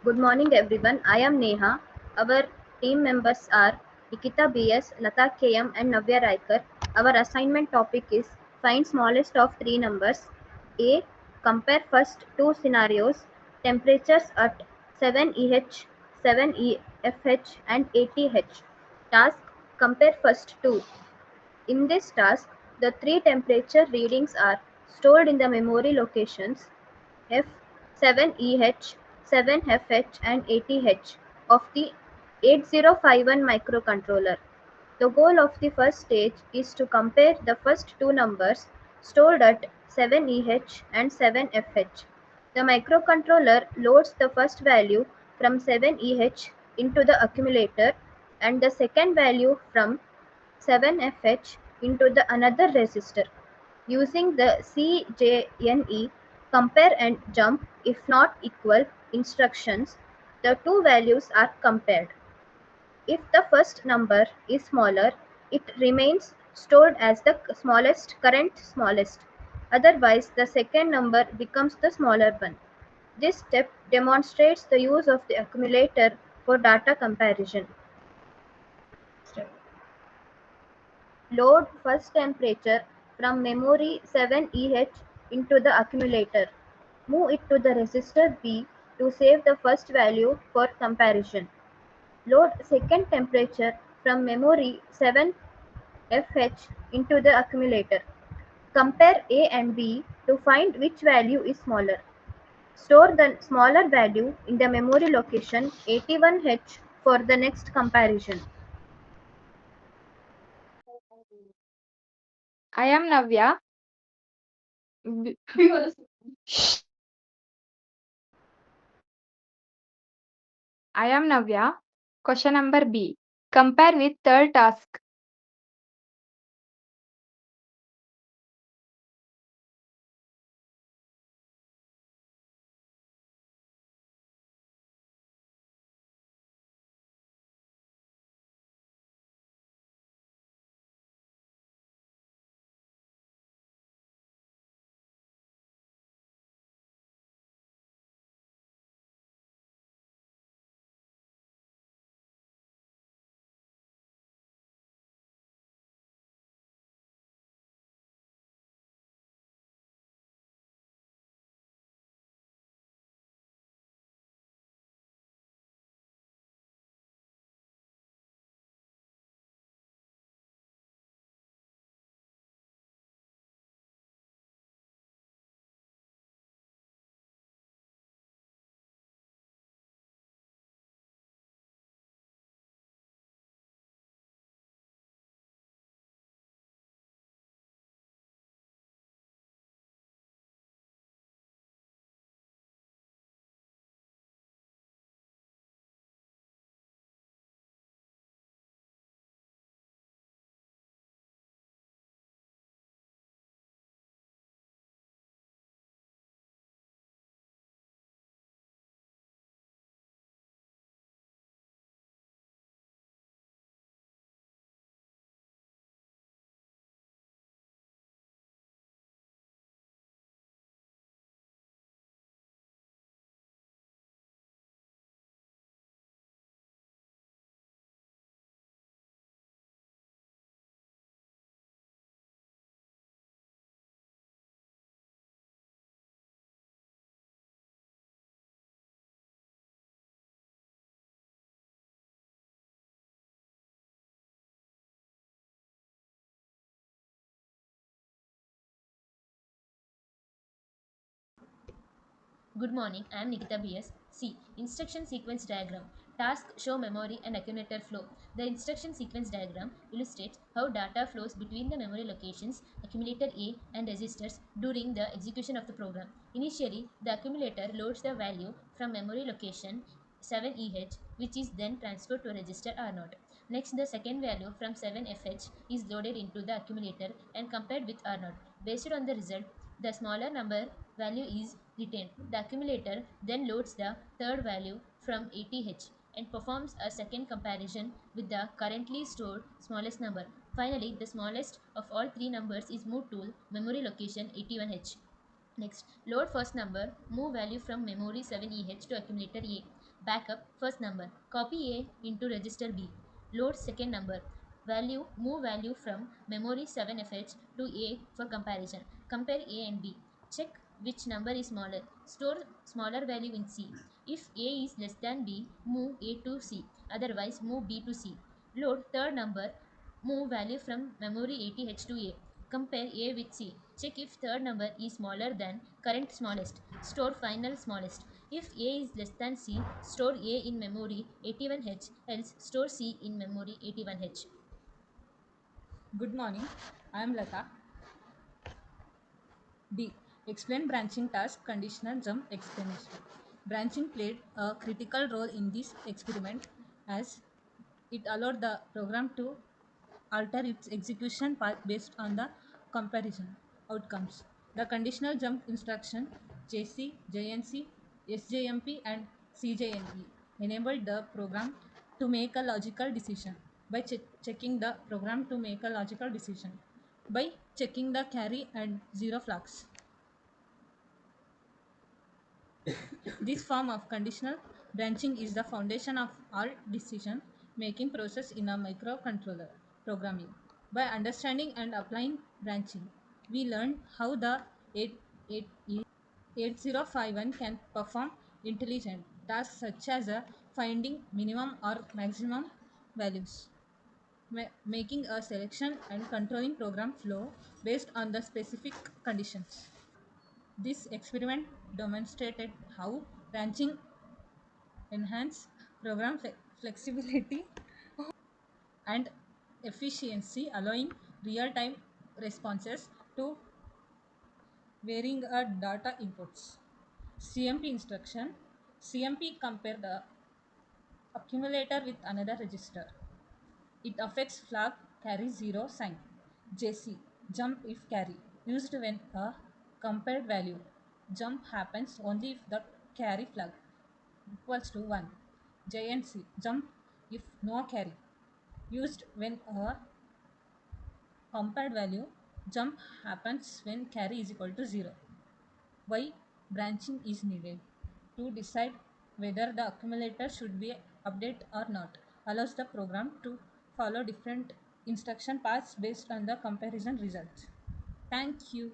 Good morning, everyone. I am Neha. Our team members are Nikita BS, Lata KM, and Navya Raikar. Our assignment topic is find smallest of three numbers. A. Compare first two scenarios temperatures at 7 EH, 7 EFH, and 80H. Task compare first two. In this task, the three temperature readings are stored in the memory locations F, 7EH, 7FH, and 80H of the 8051 microcontroller. The goal of the first stage is to compare the first two numbers stored at 7EH and 7FH. The microcontroller loads the first value from 7EH into the accumulator and the second value from 7FH into the another resistor. Using the CJNE compare and jump if not equal instructions, the two values are compared. If the first number is smaller, it remains stored as the current smallest. Otherwise, the second number becomes the smaller one. This step demonstrates the use of the accumulator for data comparison. Load first temperature from memory 7EH into the accumulator. Move it to the resistor B to save the first value for comparison. Load second temperature from memory 7FH into the accumulator. Compare A and B to find which value is smaller. Store the smaller value in the memory location 81H for the next comparison. I am Navya. B- I am Navya. Question number B. Compare with third task. Good morning, I am Nikita BS. C. Instruction sequence diagram. Task show memory and accumulator flow. The instruction sequence diagram illustrates how data flows between the memory locations, accumulator A, and registers during the execution of the program. Initially, the accumulator loads the value from memory location 7EH, which is then transferred to register R0. Next, the second value from 7FH is loaded into the accumulator and compared with R0. Based on the result, the smaller number value is retained. The accumulator then loads the third value from 80H and performs a second comparison with the currently stored smallest number. Finally, the smallest of all three numbers is moved to memory location 81H. Next, load first number, move value from memory 7EH to accumulator A. Backup first number, copy A into register B. Load second number, move value from memory 7FH to A for comparison. Compare A and B. Check which number is smaller. Store smaller value in C. If A is less than B, move A to C. Otherwise, move B to C. Load third number, move value from memory 80H to A. Compare A with C. Check if third number is smaller than current smallest. Store final smallest. If A is less than C, store A in memory 81H, else store C in memory 81H. Good morning. I am Lata. D. Explain branching task conditional jump explanation. Branching played a critical role in this experiment as it allowed the program to alter its execution path based on the comparison outcomes. The conditional jump instruction JC, JNC, SJMP, and CJNE enabled the program to make a logical decision by checking the program to make a logical decision by checking the carry and zero flags. This form of conditional branching is the foundation of all decision making process in a microcontroller programming. By understanding and applying branching, we learn how the 8051 can perform intelligent tasks such as finding minimum or maximum values, making a selection and controlling program flow based on the specific conditions. This experiment demonstrated how branching enhance program flexibility and efficiency, allowing real-time responses to varying data inputs. CMP instruction. CMP compare the accumulator with another register. It affects flag carry 0 sign. JC jump if carry used when a compared value. Jump happens only if the carry flag equals to 1. JNC jump if no carry used when a compared value. Jump happens when carry is equal to 0. Why branching is needed? To decide whether the accumulator should be updated or not allows the program to follow different instruction paths based on the comparison results. Thank you.